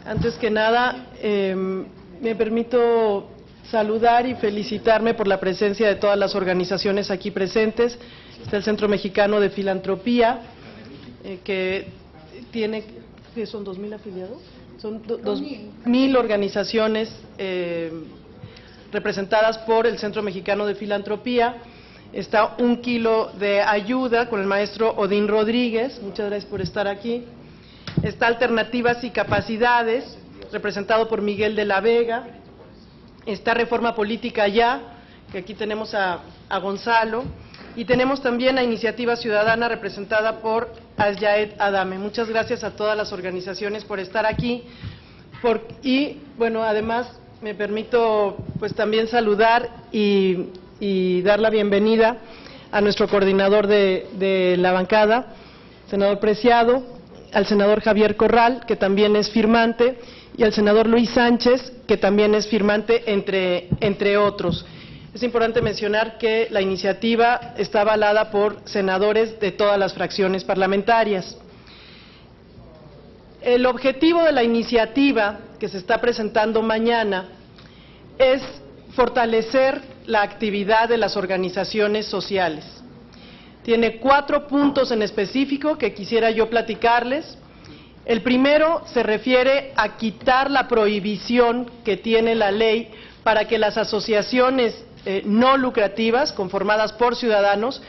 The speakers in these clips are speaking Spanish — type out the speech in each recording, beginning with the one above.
Antes que nada, me permito saludar y felicitarme por la presencia de todas las organizaciones aquí presentes. Está el Centro Mexicano de Filantropía, que tiene, ¿qué son 2,000 afiliados? Son 2,000 organizaciones representadas por el Centro Mexicano de Filantropía. Está 1 kilo de ayuda con el maestro Odín Rodríguez, muchas gracias por estar aquí. Está Alternativas y Capacidades, representado por Miguel de la Vega. Está Reforma Política Ya, que aquí tenemos a Gonzalo. Y tenemos también a Iniciativa Ciudadana, representada por Asyaed Adame. Muchas gracias a todas las organizaciones por estar aquí. Y bueno, además me permito pues también saludar y dar la bienvenida a nuestro coordinador de la bancada, senador Preciado, al senador Javier Corral, que también es firmante, y al senador Luis Sánchez, que también es firmante, entre otros. Es importante mencionar que la iniciativa está avalada por senadores de todas las fracciones parlamentarias. El objetivo de la iniciativa que se está presentando mañana es fortalecer la actividad de las organizaciones sociales. Tiene 4 puntos en específico que quisiera yo platicarles. El primero se refiere a quitar la prohibición que tiene la ley para que las asociaciones no lucrativas, conformadas por ciudadanos,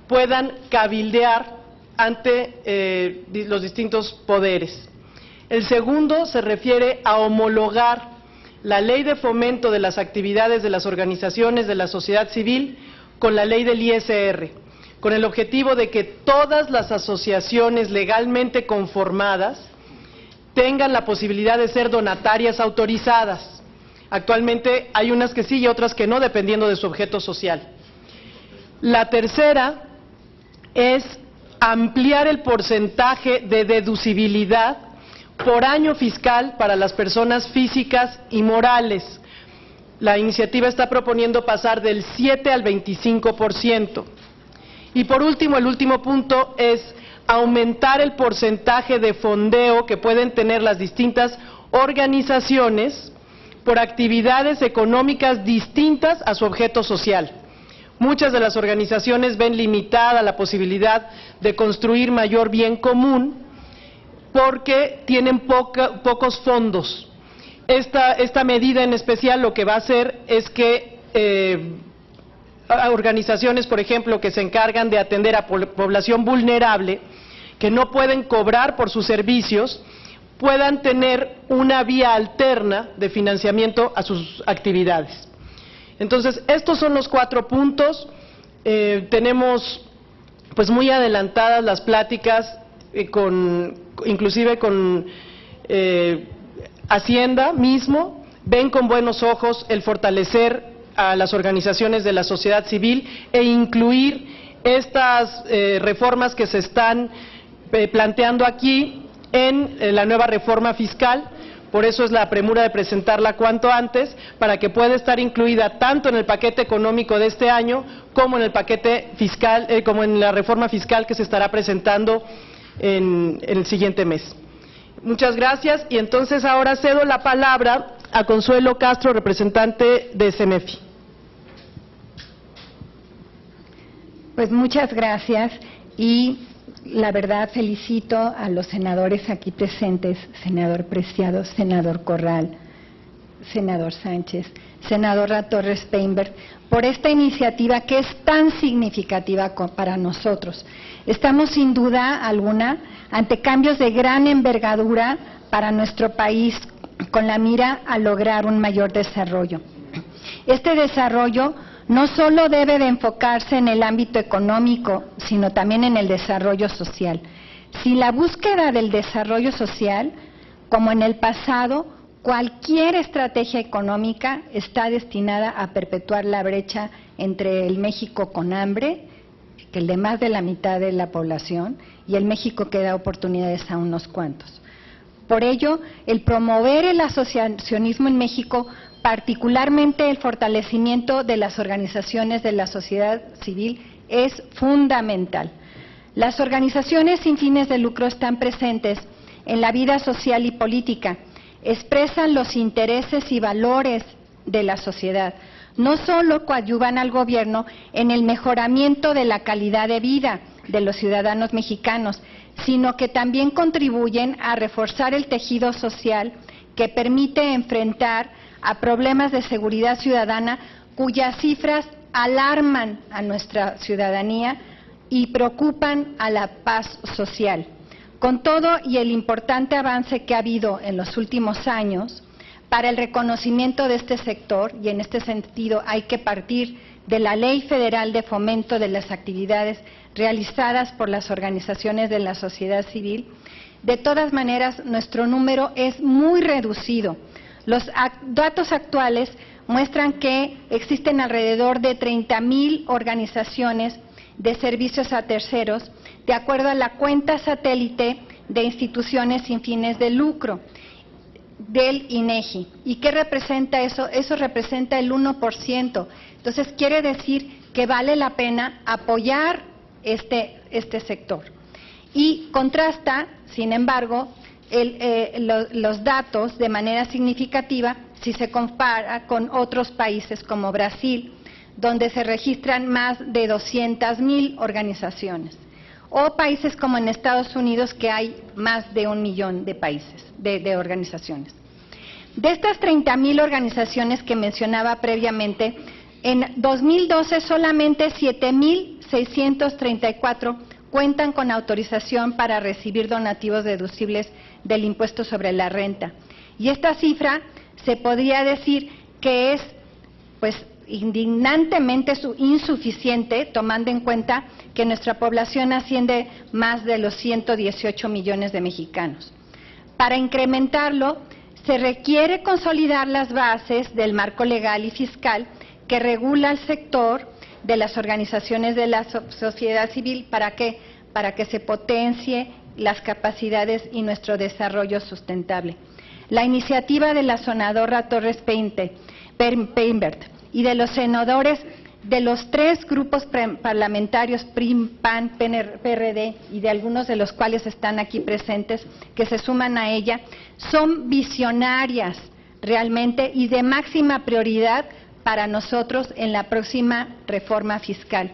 puedan cabildear ante los distintos poderes. El segundo se refiere a homologar la ley de fomento de las actividades de las organizaciones de la sociedad civil con la ley del ISR, con el objetivo de que todas las asociaciones legalmente conformadas tengan la posibilidad de ser donatarias autorizadas. Actualmente hay unas que sí y otras que no, dependiendo de su objeto social. La tercera es ampliar el porcentaje de deducibilidad por año fiscal para las personas físicas y morales. La iniciativa está proponiendo pasar del 7 al 25%. Y por último, el último punto es aumentar el porcentaje de fondeo que pueden tener las distintas organizaciones por actividades económicas distintas a su objeto social. Muchas de las organizaciones ven limitada la posibilidad de construir mayor bien común porque tienen pocos fondos. Esta medida en especial lo que va a hacer es que organizaciones, por ejemplo, que se encargan de atender a población vulnerable, que no pueden cobrar por sus servicios, puedan tener una vía alterna de financiamiento a sus actividades. Entonces, estos son los 4 puntos. Tenemos pues muy adelantadas las pláticas, inclusive con Hacienda mismo. Ven con buenos ojos el fortalecer a las organizaciones de la sociedad civil e incluir estas reformas que se están planteando aquí en la nueva reforma fiscal. Por eso es la premura de presentarla cuanto antes, para que pueda estar incluida tanto en el paquete económico de este año como en el paquete fiscal, como en la reforma fiscal que se estará presentando en el siguiente mes. Muchas gracias, y entonces ahora cedo la palabra a Consuelo Castro, representante de CEMEFI. Pues muchas gracias, y la verdad felicito a los senadores aquí presentes, senador Preciado, senador Corral, senador Sánchez, senadora Torres Peinberg, por esta iniciativa que es tan significativa para nosotros. Estamos sin duda alguna ante cambios de gran envergadura para nuestro país, con la mira a lograr un mayor desarrollo. Este desarrollo no solo debe de enfocarse en el ámbito económico, sino también en el desarrollo social. Si la búsqueda del desarrollo social, como en el pasado, cualquier estrategia económica está destinada a perpetuar la brecha entre el México con hambre, que el de más de la mitad de la población, y el México que da oportunidades a unos cuantos. Por ello, el promover el asociacionismo en México, particularmente el fortalecimiento de las organizaciones de la sociedad civil, es fundamental. Las organizaciones sin fines de lucro están presentes en la vida social y política, expresan los intereses y valores de la sociedad. No solo coadyuvan al gobierno en el mejoramiento de la calidad de vida de los ciudadanos mexicanos, sino que también contribuyen a reforzar el tejido social que permite enfrentar a problemas de seguridad ciudadana cuyas cifras alarman a nuestra ciudadanía y preocupan a la paz social. Con todo y el importante avance que ha habido en los últimos años para el reconocimiento de este sector, y en este sentido hay que partir de la Ley Federal de Fomento de las Actividades realizadas por las organizaciones de la sociedad civil, de todas maneras nuestro número es muy reducido. Los datos actuales muestran que existen alrededor de 30,000 organizaciones de servicios a terceros, de acuerdo a la cuenta satélite de instituciones sin fines de lucro del INEGI. ¿Y qué representa eso? Eso representa el 1%. Entonces, quiere decir que vale la pena apoyar este sector. Y contrasta, sin embargo, los datos de manera significativa si se compara con otros países como Brasil, donde se registran más de 200,000 organizaciones, o países como en Estados Unidos, que hay más de 1 millón de países, de organizaciones. De estas 30,000 organizaciones que mencionaba previamente, en 2012 solamente 7,634 cuentan con autorización para recibir donativos deducibles del impuesto sobre la renta. Y esta cifra se podría decir que es, pues, indignantemente insuficiente, tomando en cuenta que nuestra población asciende más de los 118 millones de mexicanos. Para incrementarlo, se requiere consolidar las bases del marco legal y fiscal que regula el sector de las organizaciones de la sociedad civil. ¿Para qué? Para que se potencie las capacidades y nuestro desarrollo sustentable. La iniciativa de la senadora Torres Peinbert y de los senadores de los 3 grupos parlamentarios, PRI, PAN, PRD, y de algunos de los cuales están aquí presentes, que se suman a ella, son visionarias realmente y de máxima prioridad para nosotros en la próxima reforma fiscal.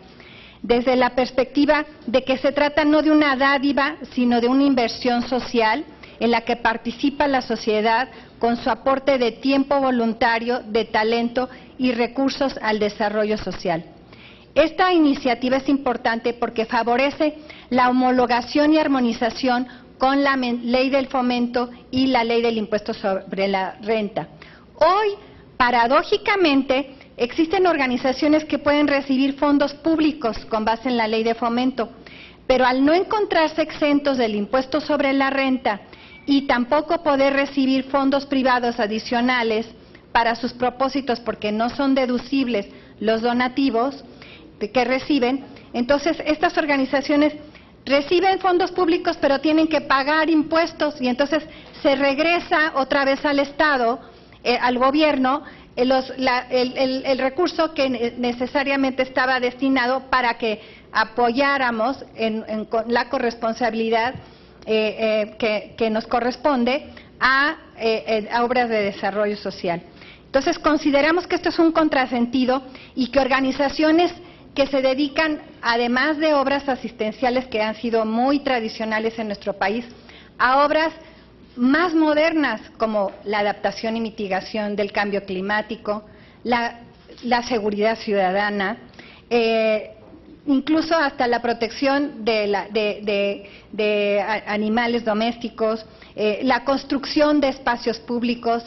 Desde la perspectiva de que se trata no de una dádiva, sino de una inversión social en la que participa la sociedad con su aporte de tiempo voluntario, de talento y recursos al desarrollo social. Esta iniciativa es importante porque favorece la homologación y armonización con la Ley del Fomento y la Ley del Impuesto sobre la Renta. Hoy, paradójicamente, existen organizaciones que pueden recibir fondos públicos con base en la Ley de Fomento, pero al no encontrarse exentos del impuesto sobre la renta y tampoco poder recibir fondos privados adicionales para sus propósitos porque no son deducibles los donativos que reciben, entonces estas organizaciones reciben fondos públicos pero tienen que pagar impuestos y entonces se regresa otra vez al Estado, al gobierno, el recurso que necesariamente estaba destinado para que apoyáramos en la corresponsabilidad que nos corresponde a obras de desarrollo social. Entonces, consideramos que esto es un contrasentido y que organizaciones que se dedican, además de obras asistenciales que han sido muy tradicionales en nuestro país, a obras más modernas como la adaptación y mitigación del cambio climático, la seguridad ciudadana, incluso hasta la protección de animales domésticos, la construcción de espacios públicos,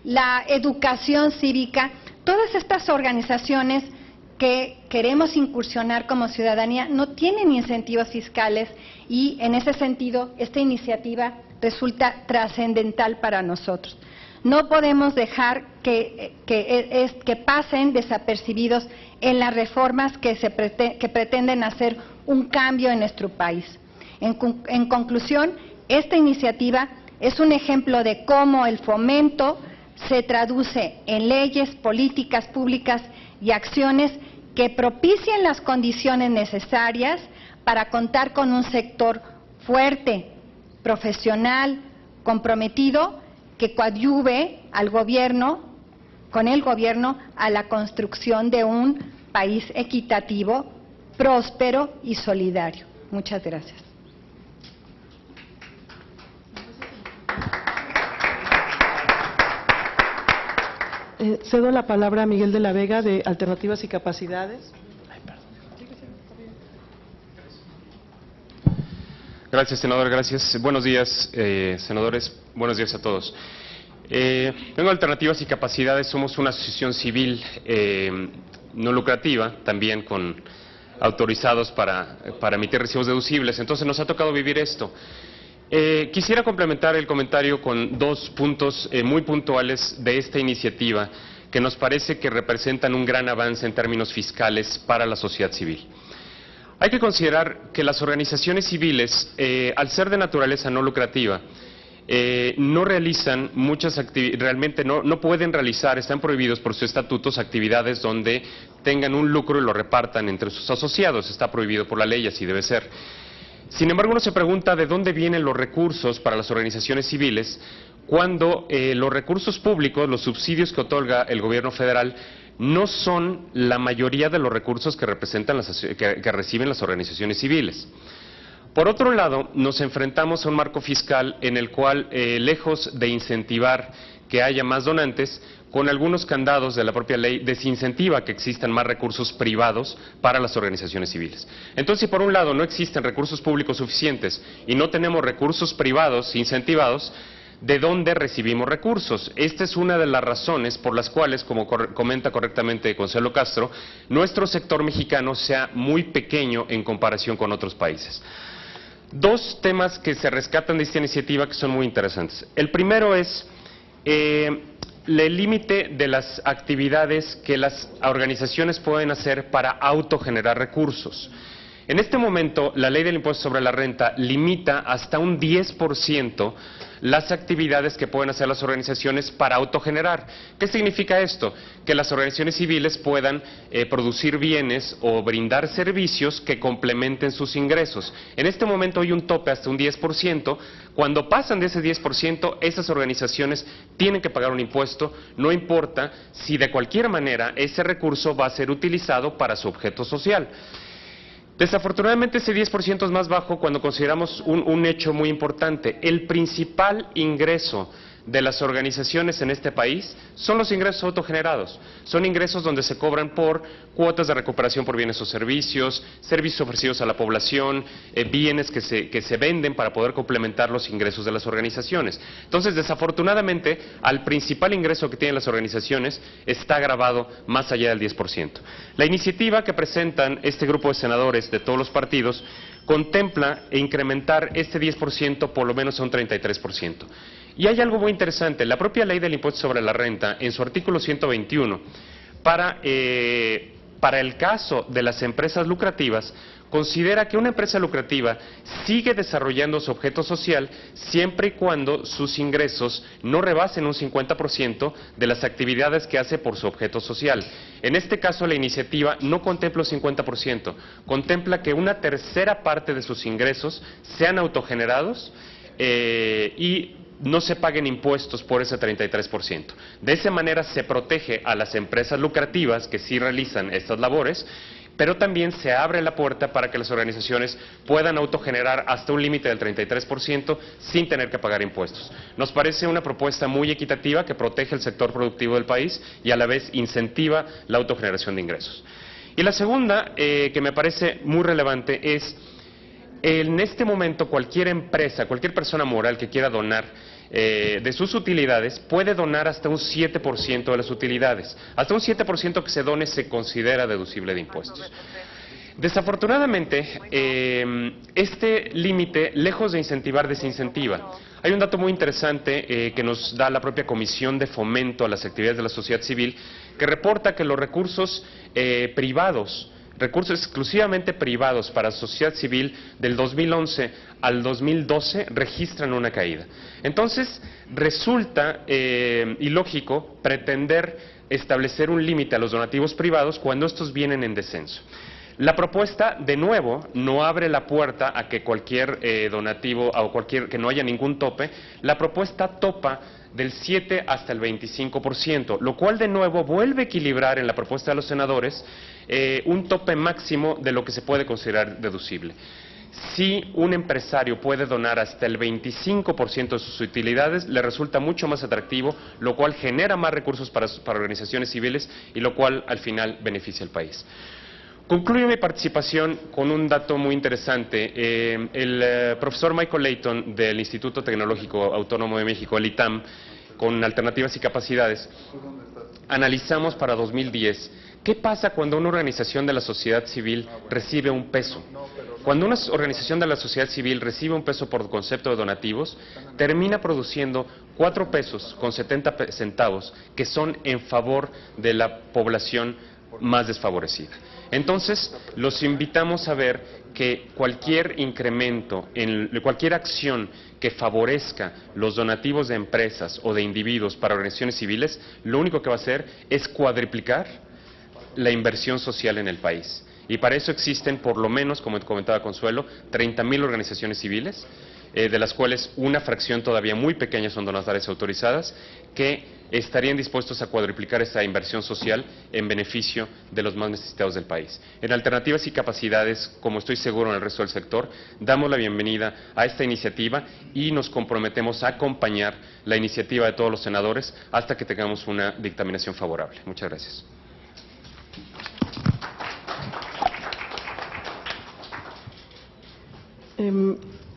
la educación cívica, todas estas organizaciones que queremos incursionar como ciudadanía no tienen incentivos fiscales y en ese sentido esta iniciativa resulta trascendental para nosotros. No podemos dejar que pasen desapercibidos en las reformas que pretenden hacer un cambio en nuestro país. En conclusión, esta iniciativa es un ejemplo de cómo el fomento se traduce en leyes, políticas públicas y acciones que propicien las condiciones necesarias para contar con un sector fuerte, profesional, comprometido, que coadyuve al gobierno, con el gobierno, a la construcción de un país equitativo, próspero y solidario. Muchas gracias. Cedo la palabra a Miguel de la Vega, de Alternativas y Capacidades. Gracias, senador, gracias. Buenos días, senadores. Buenos días a todos. Vengo de Alternativas y Capacidades. Somos una asociación civil no lucrativa, también con autorizados para emitir recibos deducibles. Entonces nos ha tocado vivir esto. Quisiera complementar el comentario con dos puntos muy puntuales de esta iniciativa que nos parece que representan un gran avance en términos fiscales para la sociedad civil. Hay que considerar que las organizaciones civiles, al ser de naturaleza no lucrativa, no realizan muchas actividades, realmente no pueden realizar, están prohibidos por sus estatutos actividades donde tengan un lucro y lo repartan entre sus asociados. Está prohibido por la ley, así debe ser. Sin embargo, uno se pregunta de dónde vienen los recursos para las organizaciones civiles cuando los recursos públicos, los subsidios que otorga el gobierno federal, no son la mayoría de los recursos que reciben las organizaciones civiles. Por otro lado, nos enfrentamos a un marco fiscal en el cual, lejos de incentivar que haya más donantes, con algunos candados de la propia ley desincentiva que existan más recursos privados para las organizaciones civiles. Entonces, si por un lado no existen recursos públicos suficientes y no tenemos recursos privados incentivados, ¿de dónde recibimos recursos? Esta es una de las razones por las cuales, como comenta correctamente Consuelo Castro, nuestro sector mexicano sea muy pequeño en comparación con otros países. Dos temas que se rescatan de esta iniciativa que son muy interesantes. El primero es el límite de las actividades que las organizaciones pueden hacer para autogenerar recursos. En este momento, la ley del impuesto sobre la renta limita hasta un 10% las actividades que pueden hacer las organizaciones para autogenerar. ¿Qué significa esto? Que las organizaciones civiles puedan producir bienes o brindar servicios que complementen sus ingresos. En este momento hay un tope hasta un 10%. Cuando pasan de ese 10%, esas organizaciones tienen que pagar un impuesto, no importa si de cualquier manera ese recurso va a ser utilizado para su objeto social. Desafortunadamente ese 10% es más bajo cuando consideramos un hecho muy importante. El principal ingreso de las organizaciones en este país son los ingresos autogenerados. Son ingresos donde se cobran por cuotas de recuperación por bienes o servicios, servicios ofrecidos a la población, bienes que se venden para poder complementar los ingresos de las organizaciones. Entonces, desafortunadamente, al principal ingreso que tienen las organizaciones está grabado más allá del 10%. La iniciativa que presentan este grupo de senadores de todos los partidos contempla incrementar este 10% por lo menos a un 33%. Y hay algo muy interesante, la propia ley del impuesto sobre la renta, en su artículo 121, para el caso de las empresas lucrativas, considera que una empresa lucrativa sigue desarrollando su objeto social siempre y cuando sus ingresos no rebasen un 50% de las actividades que hace por su objeto social. En este caso, la iniciativa no contempla un 50%, contempla que una tercera parte de sus ingresos sean autogenerados y no se paguen impuestos por ese 33%. De esa manera se protege a las empresas lucrativas que sí realizan estas labores, pero también se abre la puerta para que las organizaciones puedan autogenerar hasta un límite del 33% sin tener que pagar impuestos. Nos parece una propuesta muy equitativa que protege el sector productivo del país y a la vez incentiva la autogeneración de ingresos. Y la segunda, que me parece muy relevante, es en este momento cualquier empresa, cualquier persona moral que quiera donar de sus utilidades, puede donar hasta un 7% de las utilidades. Hasta un 7% que se done se considera deducible de impuestos. Desafortunadamente, este límite, lejos de incentivar, desincentiva. Hay un dato muy interesante que nos da la propia Comisión de Fomento a las Actividades de la Sociedad Civil, que reporta que los recursos privados, recursos exclusivamente privados para sociedad civil del 2011 al 2012 registran una caída. Entonces, resulta ilógico pretender establecer un límite a los donativos privados cuando estos vienen en descenso. La propuesta, de nuevo, no abre la puerta a que cualquier donativo o que no haya ningún tope. La propuesta topa del 7 hasta el 25%, lo cual de nuevo vuelve a equilibrar en la propuesta de los senadores un tope máximo de lo que se puede considerar deducible. Si un empresario puede donar hasta el 25% de sus utilidades, le resulta mucho más atractivo, lo cual genera más recursos para organizaciones civiles y lo cual al final beneficia al país. Concluyo mi participación con un dato muy interesante. El profesor Michael Layton del Instituto Tecnológico Autónomo de México, el ITAM, con Alternativas y Capacidades, analizamos para 2010 qué pasa cuando una organización de la sociedad civil recibe un peso. Cuando una organización de la sociedad civil recibe un peso por concepto de donativos, termina produciendo 4 pesos con 70 centavos que son en favor de la población más desfavorecida. Entonces, los invitamos a ver que cualquier incremento, cualquier acción que favorezca los donativos de empresas o de individuos para organizaciones civiles, lo único que va a hacer es cuadriplicar la inversión social en el país. Y para eso existen, por lo menos, como comentaba Consuelo, 30,000 organizaciones civiles, de las cuales una fracción todavía muy pequeña son donatarias autorizadas, que estarían dispuestos a cuadruplicar esta inversión social en beneficio de los más necesitados del país. En Alternativas y Capacidades, como estoy seguro en el resto del sector, damos la bienvenida a esta iniciativa y nos comprometemos a acompañar la iniciativa de todos los senadores hasta que tengamos una dictaminación favorable. Muchas gracias.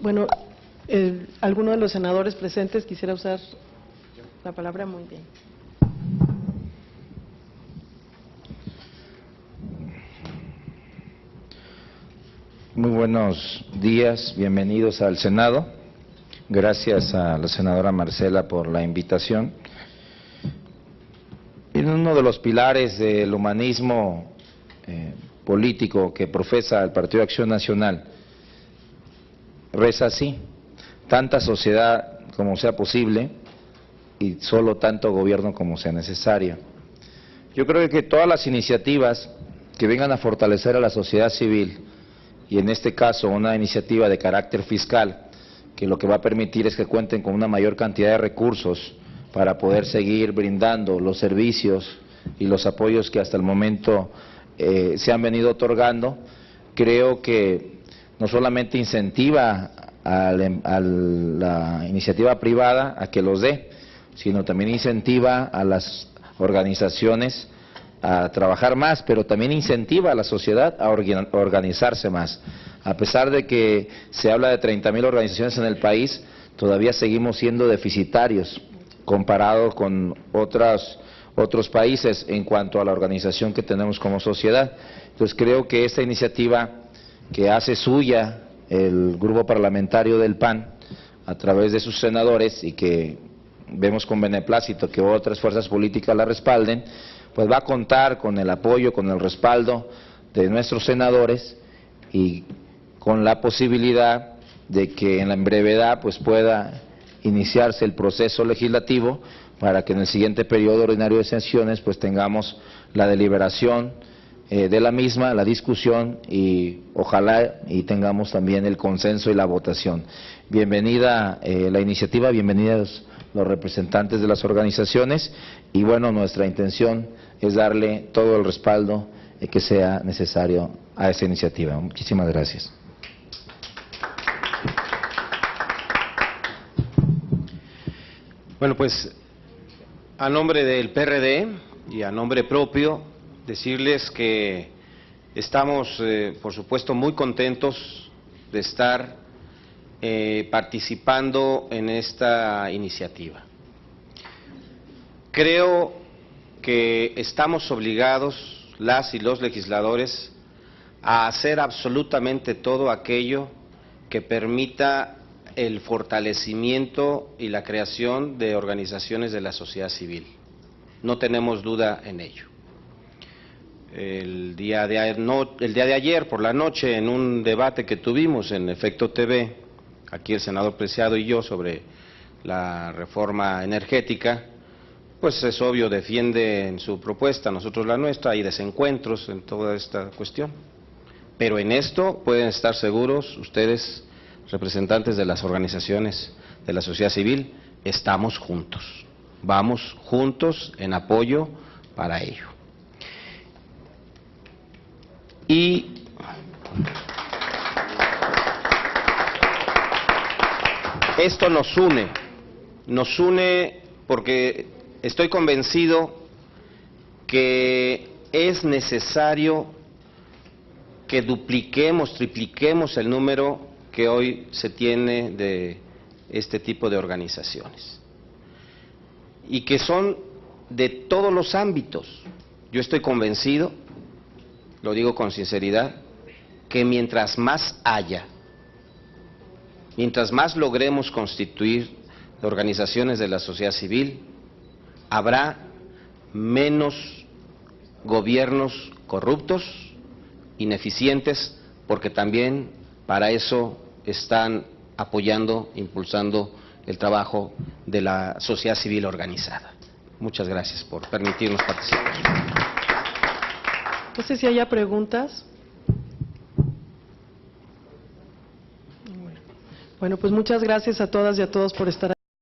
Bueno, ¿alguno de los senadores presentes quisiera usar la palabra? Muy bien. Muy buenos días, bienvenidos al Senado. Gracias a la senadora Marcela por la invitación. En uno de los pilares del humanismo político que profesa el Partido de Acción Nacional, reza así: tanta sociedad como sea posible y solo tanto gobierno como sea necesario. Yo creo que todas las iniciativas que vengan a fortalecer a la sociedad civil, y en este caso una iniciativa de carácter fiscal, que lo que va a permitir es que cuenten con una mayor cantidad de recursos para poder seguir brindando los servicios y los apoyos que hasta el momento se han venido otorgando, creo que no solamente incentiva a la iniciativa privada a que los dé, sino también incentiva a las organizaciones a trabajar más, pero también incentiva a la sociedad a organizarse más. A pesar de que se habla de 30,000 organizaciones en el país, todavía seguimos siendo deficitarios comparado con otros países en cuanto a la organización que tenemos como sociedad. Entonces creo que esta iniciativa que hace suya el grupo parlamentario del PAN a través de sus senadores y que vemos con beneplácito que otras fuerzas políticas la respalden, pues va a contar con el apoyo, con el respaldo de nuestros senadores y con la posibilidad de que en la brevedad pues pueda iniciarse el proceso legislativo para que en el siguiente periodo ordinario de sesiones pues tengamos la deliberación de la misma, la discusión y ojalá y tengamos también el consenso y la votación. Bienvenida la iniciativa, bienvenidos los representantes de las organizaciones y bueno, nuestra intención es darle todo el respaldo que sea necesario a esa iniciativa. Muchísimas gracias. Bueno, pues a nombre del PRD y a nombre propio, decirles que estamos, por supuesto, muy contentos de estar participando en esta iniciativa. Creo que estamos obligados, las y los legisladores, a hacer absolutamente todo aquello que permita el fortalecimiento y la creación de organizaciones de la sociedad civil. No tenemos duda en ello. El día de ayer por la noche, en un debate que tuvimos en Efecto TV, aquí el senador Preciado y yo, sobre la reforma energética, pues es obvio, defiende en su propuesta, nosotros la nuestra, hay desencuentros en toda esta cuestión. Pero en esto pueden estar seguros ustedes, representantes de las organizaciones de la sociedad civil, estamos juntos. Vamos juntos en apoyo para ello. Y esto nos une porque estoy convencido que es necesario que dupliquemos, tripliquemos el número que hoy se tiene de este tipo de organizaciones. Y que son de todos los ámbitos. Yo estoy convencido, lo digo con sinceridad, que mientras más haya, mientras más logremos constituir organizaciones de la sociedad civil, habrá menos gobiernos corruptos, ineficientes, porque también para eso están apoyando, impulsando el trabajo de la sociedad civil organizada. Muchas gracias por permitirnos participar. No sé si haya preguntas. Bueno, pues muchas gracias a todas y a todos por estar aquí.